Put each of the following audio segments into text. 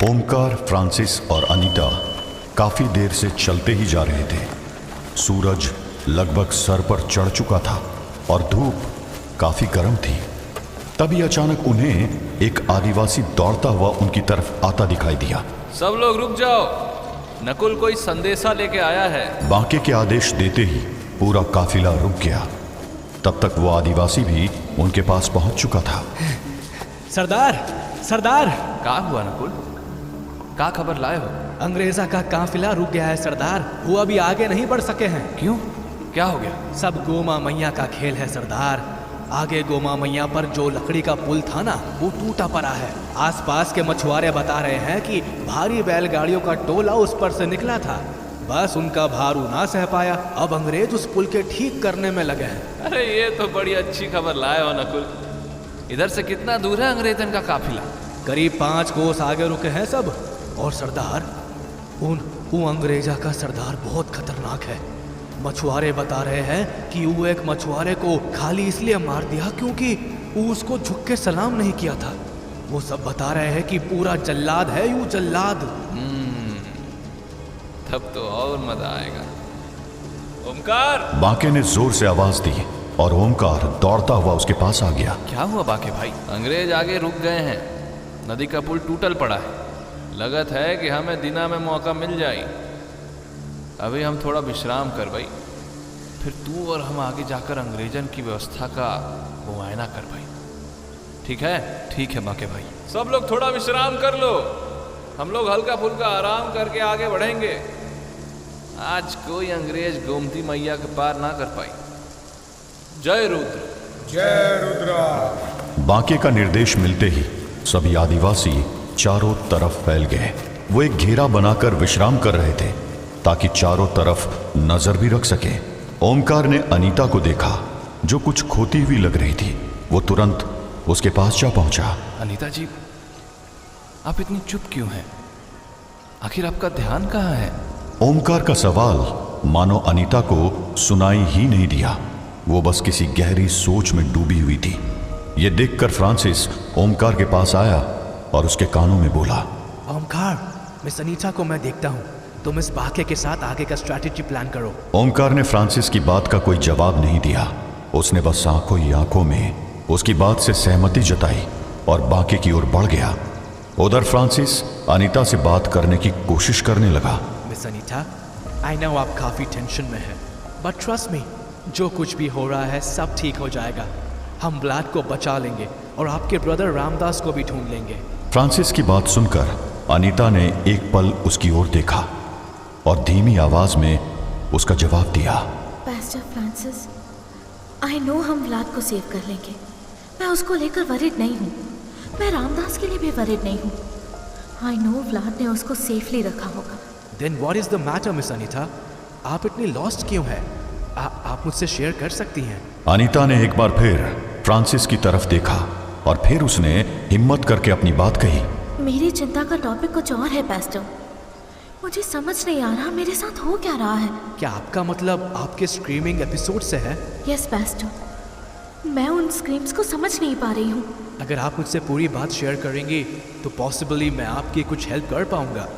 Omkar, Francis और अनीता काफी देर से चलते ही जा रहे थे। सूरज लगभग सर पर चढ़ चुका था और धूप काफी गर्म थी। तभी अचानक उन्हें एक आदिवासी दौड़ता हुआ उनकी तरफ आता दिखाई दिया। सब लोग रुक जाओ, नकुल कोई संदेशा लेके आया है। बांके के आदेश देते ही पूरा काफिला रुक गया। तब तक वो आदिवासी भी उनके पास पहुंच चुका था। सरदार, सरदार! क्या हुआ नकुल? क्या खबर लाए हो? अंग्रेजा का काफिला रुक गया है सरदार। वो अभी आगे नहीं बढ़ सके हैं। क्यों? क्या हो गया? सब गोमा मैया का खेल है सरदार। आगे गोमा मैया पर जो लकड़ी का पुल था ना, वो टूटा पड़ा है। आसपास के मछुआरे बता रहे हैं कि भारी बैलगाड़ियों का टोला उस पर से निकला था, बस उनका भारू ना सह पाया। अब अंग्रेज उस पुल के ठीक करने में लगे हैं। अरे ये तो बड़ी अच्छी खबर लाए हो नकुल। इधर से कितना दूर है अंग्रेजन का काफिला? करीब 5 कोस आगे रुके हैं सब। और सरदार, वो अंग्रेजा का सरदार बहुत खतरनाक है। मछुआरे बता रहे हैं कि वो एक मछुआरे को खाली इसलिए मार दिया क्योंकि वो उसको झुक के सलाम नहीं किया था। वो सब बता रहे हैं कि पूरा जल्लाद है, यूं जल्लाद। तब तो और मजा आएगा। ओमकार! बांके ने जोर से आवाज दी और ओमकार दौड़ता हुआ उसके पास आ गया। क्या हुआ बांके भाई? अंग्रेज आगे रुक गए हैं। नदी का पुल टूटल पड़ा है। लगत है कि हमें दिना में मौका मिल जाए। अभी हम थोड़ा विश्राम कर भाई, फिर तू और हम आगे जाकर अंग्रेजन की व्यवस्था का मुआयना कर भाई। ठीक है? ठीक है बांके भाई। सब लोग थोड़ा विश्राम कर लो। हम लोग हल्का फुल्का आराम करके आगे बढ़ेंगे। आज कोई अंग्रेज गोमती मैया के पार ना कर पाई। जय रुद्र! जय रुद्रा! बांके का निर्देश मिलते ही सभी आदिवासी चारों तरफ फैल गए। वो एक घेरा बनाकर विश्राम कर रहे थे ताकि चारों तरफ नजर भी रख सके। ओमकार ने अनीता को देखा जो कुछ खोती हुई लग रही थी। वो तुरंत उसके पास जा पहुंचा। अनीता जी, आप इतनी चुप क्यों हैं? आखिर आपका ध्यान कहाँ है? ओमकार का सवाल मानो अनीता को सुनाई ही नहीं दिया। वो बस किसी गहरी सोच में डूबी हुई थी। ये देखकर फ्रांसिस ओमकार के पास आया और उसके कानों में बोला, ओमकार, मिस अनीता को मैं देखता हूँ। तुम इस बांके के साथ आगे का स्ट्रैटेजी प्लान करो। ओमकार ने फ्रांसिस की बात का कोई जवाब नहीं दिया। उसने बस आंखों ही आंखों में उसकी बात से सहमति जताई और बांके की ओर बढ़ गया। उधर फ्रांसिस अनीता से बात करने की कोशिश करने लगा। मिस अनीता, आई नो आप काफी टेंशन में हैं, बट ट्रस्ट मी, जो कुछ भी हो रहा है सब ठीक हो जाएगा। हम ब्लाड को बचा लेंगे और आपके ब्रदर रामदास को भी ढूंढ लेंगे। फ्रांसिस की बात सुनकर अनीता ने एक पल उसकी ओर देखा और धीमी आवाज में उसका जवाब दिया। पास्टर फ्रांसिस, आई नो हम व्लाद को सेव कर लेंगे। मैं उसको लेकर वरीड नहीं हूँ। मैं रामदास के लिए भी वरीड नहीं हूँ। आई नो व्लाद ने उसको सेफली रखा होगा। Then what is the matter miss Anita? आप इतनी लॉस्ट क्यों हैं? आप मुझसे शेयर कर सकती हैं। अनीता ने एक बार फिर फ्रांसिस की तरफ देखा और फिर उसने हिम्मत करके अपनी बात कही। मेरी चिंता का टॉपिक कुछ और है पास्टर। मुझे समझ नहीं आ रहा मेरे साथ हो क्या रहा है। क्या आपका मतलब आपके स्क्रीमिंग एपिसोड से है? यस पास्टर, मैं उन स्क्रीम्स को समझ नहीं पा रही हूँ। अगर आप मुझसे पूरी बात शेयर करेंगी तो पॉसिबली मैं आपकी कुछ हेल्प कर पाऊंगा।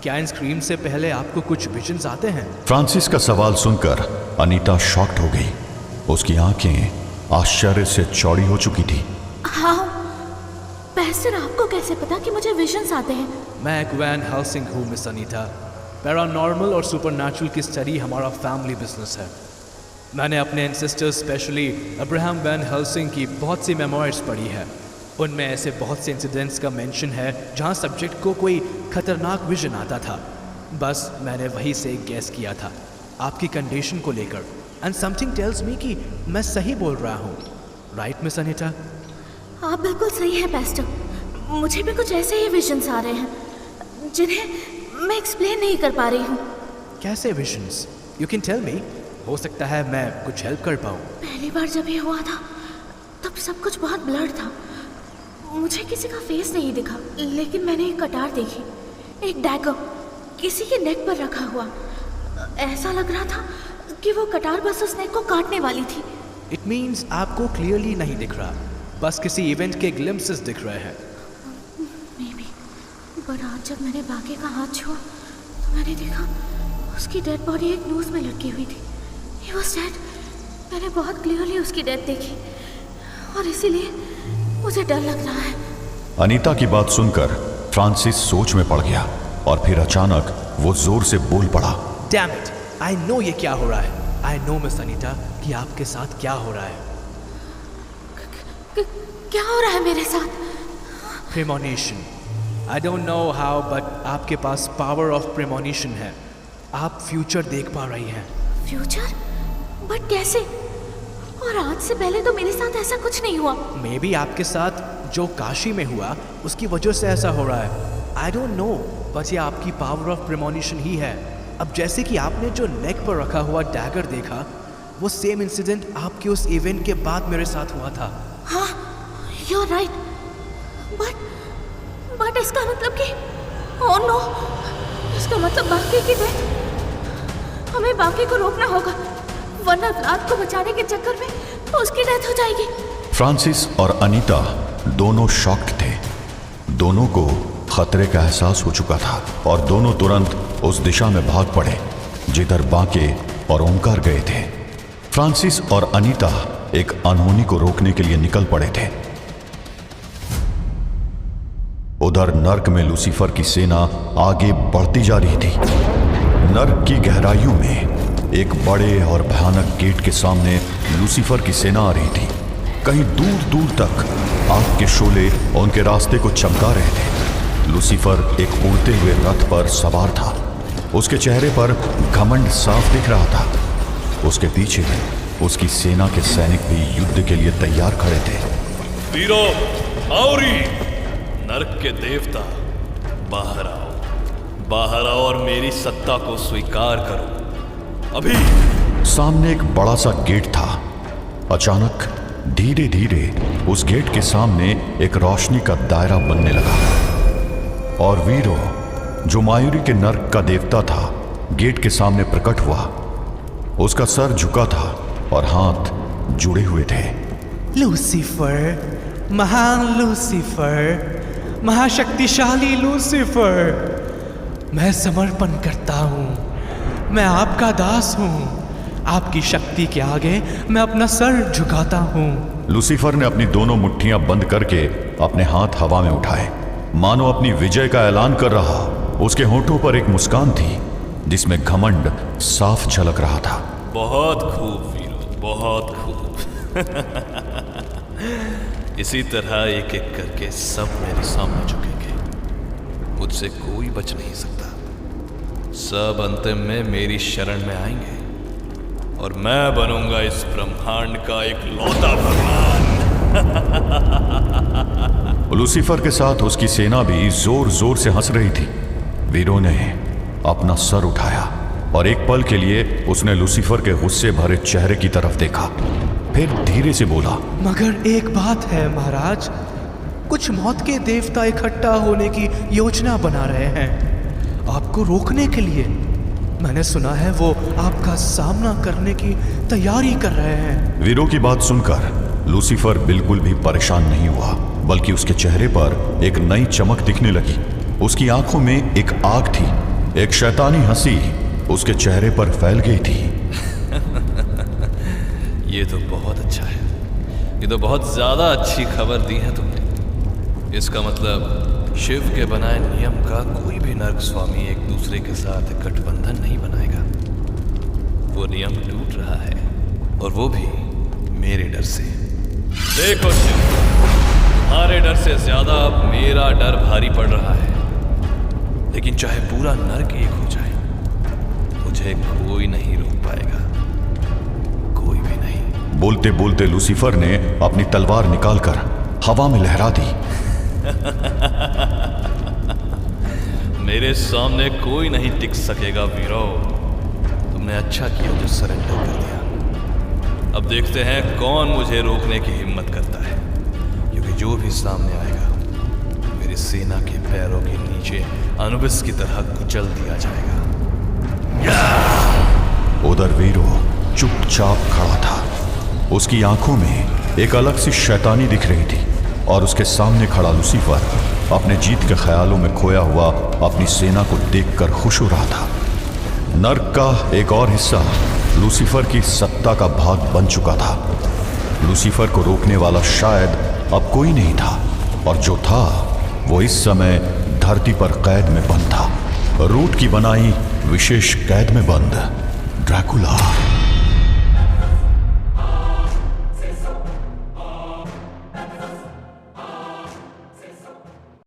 क्या इन स्क्रीम से पहले आपको कुछ विजन्स आते हैं? फ्रांसिस का सवाल सुनकर अनीता शॉक्ड हो गई। उसकी आंखें आश्चर्य से चौड़ी हो चुकी थी। हाँ पास्टर, आपको कैसे पता कि मुझे विजन्स आते हैं? मैं एक वैन हेल्सिंग हूँ मिस अनीता। पैरानॉर्मल और सुपरनैचुरल की स्टडी हमारा फैमिली बिजनेस है। मैंने अपने ancestors especially Abraham Van Helsing की बहुत सी मेमोइर्स पढ़ी है। उनमें ऐसे बहुत से इंसिडेंट्स का मेंशन है जहाँ सब्जेक्ट को कोई खतरनाक विजन आता था। बस मैंने वही से गैस किया था आपकी कंडीशन को लेकर। एंड समथिंग टेल्स मी कि मैं सही बोल रहा हूँ। Right miss Anita? आप बिल्कुल सही हैं पास्टर। मुझे भी कुछ ऐसे ही विजन्स आ रहे हैं जिन्हें मैं एक्सप्लेन नहीं कर पा रही हूँ। कैसे visions? You can tell me. हो सकता है मैं कुछ हेल्प कर पाऊँ। पहली बार जब ये हुआ था तब सब कुछ बहुत ब्लर था। मुझे किसी का फेस नहीं दिखा, लेकिन मैंने एक कटार देखी, एक डैगर किसी के नेक पर रखा हुआ। ऐसा लग रहा था कि वो कटार बस उस नेक को काटने वाली थी। इट मीन्स आपको क्लियरली नहीं दिख रहा, बस किसी इवेंट के ग्लिम्पसेस दिख रहे हैं। मे बी पर आज जब मैंने बाकी का हाथ छुआ तो मैंने देखा उसकी डेड बॉडी एक नोज में लटकी हुई थी। He was dead। मैंने बहुत क्लियरली उसकी डेथ देखी और इसीलिए मुझे डर लग रहा है। अनीता की बात सुनकर फ्रांसिस सोच में पड़ गया और फिर अचानक वो जोर से बोल पड़ा। Damn it! I know ये क्या हो रहा है। I know मिस अनीता कि आपके साथ क्या हो रहा है। क्या हो रहा है मेरे साथ? Premonition। I don't know how, but आपके पास power of premonition है। आप फ्यूचर देख पा रही हैं। फ्यूचर? बट कैसे? और आज से पहले तो मेरे साथ ऐसा कुछ नहीं हुआ। मे बी आपके साथ जो काशी में हुआ उसकी वजह से ऐसा हो रहा है। आई डोंट नो, बस ये आपकी पावर ऑफ प्रेमोनिशन ही है। अब जैसे कि आपने जो नेक पर रखा हुआ डैगर देखा, वो सेम इंसिडेंट आपके उस इवेंट के बाद मेरे साथ हुआ था। हाँ, यू आर राइट। बट इसका मतलब कि ओह नो, इसका मतलब बाकी की डेथ। हमें बाकी को रोकना होगा, वरना रात को बचाने के चक्कर में उसकी डेथ हो जाएगी। फ्रांसिस और अनीता दोनों शॉक्ड थे। दोनों को खतरे का एहसास हो चुका था और दोनों तुरंत उस दिशा में भाग पड़े जिधर बाके और ओंकार गए थे। फ्रांसिस और अनीता एक अनहोनी को रोकने के लिए निकल पड़े थे। उधर नर्क में लूसीफर की सेना आगे बढ़ती जा रही थी। नर्क की गहराइयों में एक बड़े और भयानक गेट के सामने लूसीफर की सेना आ रही थी। कहीं दूर दूर तक आग के शोले उनके रास्ते को चमका रहे थे। लूसीफर एक उड़ते हुए रथ पर सवार था। उसके चेहरे पर घमंड साफ दिख रहा था। उसके पीछे उसकी सेना के सैनिक भी युद्ध के लिए तैयार खड़े थे। वीरो आउरी, नर्क के देवता, बाहर आओ, बाहर आओ और मेरी सत्ता को स्वीकार करो अभी। सामने एक बड़ा सा गेट था। अचानक धीरे धीरे उस गेट के सामने एक रोशनी का दायरा बनने लगा और वीरो, जो मायूरी के नर्क का देवता था, गेट के सामने प्रकट हुआ। उसका सर झुका था और हाथ जुड़े हुए थे। लूसीफर, महान लूसीफर, महाशक्तिशाली लूसीफर, मैं समर्पण करता हूँ। मैं आपका दास हूँ। आपकी शक्ति के आगे मैं अपना सर झुकाता हूँ। लूसीफर ने अपनी दोनों मुट्ठियां बंद करके अपने हाथ हवा में उठाए, मानो अपनी विजय का ऐलान कर रहा। उसके होठों पर एक मुस्कान थी जिसमें घमंड साफ झलक रहा था। बहुत खूब वीरो, बहुत खूब। इसी तरह एक एक करके सब मेरे सामने झुकेंगे। मुझसे कोई बच नहीं सकता। सब अंतिम में मेरी शरण में आएंगे और मैं बनूंगा इस ब्रह्मांड का एक लौता भगवान। लूसीफर के साथ उसकी सेना भी जोर जोर से हंस रही थी। वीरो ने अपना सर उठाया और एक पल के लिए उसने लूसीफर के गुस्से भरे चेहरे की तरफ देखा, फिर धीरे से बोला, मगर एक बात है महाराज, कुछ मौत के देवता इकट्ठा होने की योजना बना रहे हैं आपको रोकने के लिए। मैंने सुना है वो आपका सामना करने की तैयारी कर रहे हैं। वीरो की बात सुनकर लूसीफर बिल्कुल भी परेशान नहीं हुआ, बल्कि उसके चेहरे पर एक नई चमक दिखने लगी। उसकी आंखों में एक आग थी। एक शैतानी हंसी उसके चेहरे पर फैल गई थी। ये तो बहुत अच्छा है। ये तो बहुत ज्यादा अच्छी खबर दी है तुमने। इसका मतलब शिव के बनाए नियम का कोई भी नर्क स्वामी एक दूसरे के साथ गठबंधन नहीं बनाएगा। वो नियम टूट रहा है और वो भी मेरे डर से। देखो शिव, तुम्हारे डर से ज्यादा अब मेरा डर भारी पड़ रहा है। लेकिन चाहे पूरा नर्क एक हो जाए, मुझे कोई नहीं रोक पाएगा, कोई भी नहीं। बोलते बोलते लूसीफर ने अपनी तलवार निकालकर हवा में लहरा दी। मेरे सामने कोई नहीं टिक सकेगा वीरो। तुमने अच्छा किया जो सरेंडर कर दिया। अब देखते हैं कौन मुझे रोकने की हिम्मत करता है, क्योंकि जो भी सामने आएगा मेरी सेना के पैरों के नीचे अनुबिस की तरह कुचल दिया जाएगा। उधर वीरो चुपचाप खड़ा था। उसकी आंखों में एक अलग सी शैतानी दिख रही थी और उसके सामने खड़ा लूसीफर अपने जीत के ख्यालों में खोया हुआ अपनी सेना को देखकर खुश हो रहा था। नर्क का एक और हिस्सा लूसीफर की सत्ता का भाग बन चुका था। लूसीफर को रोकने वाला शायद अब कोई नहीं था, और जो था वो इस समय धरती पर कैद में बंद था। रूट की बनाई विशेष कैद में बंद ड्रैकुला।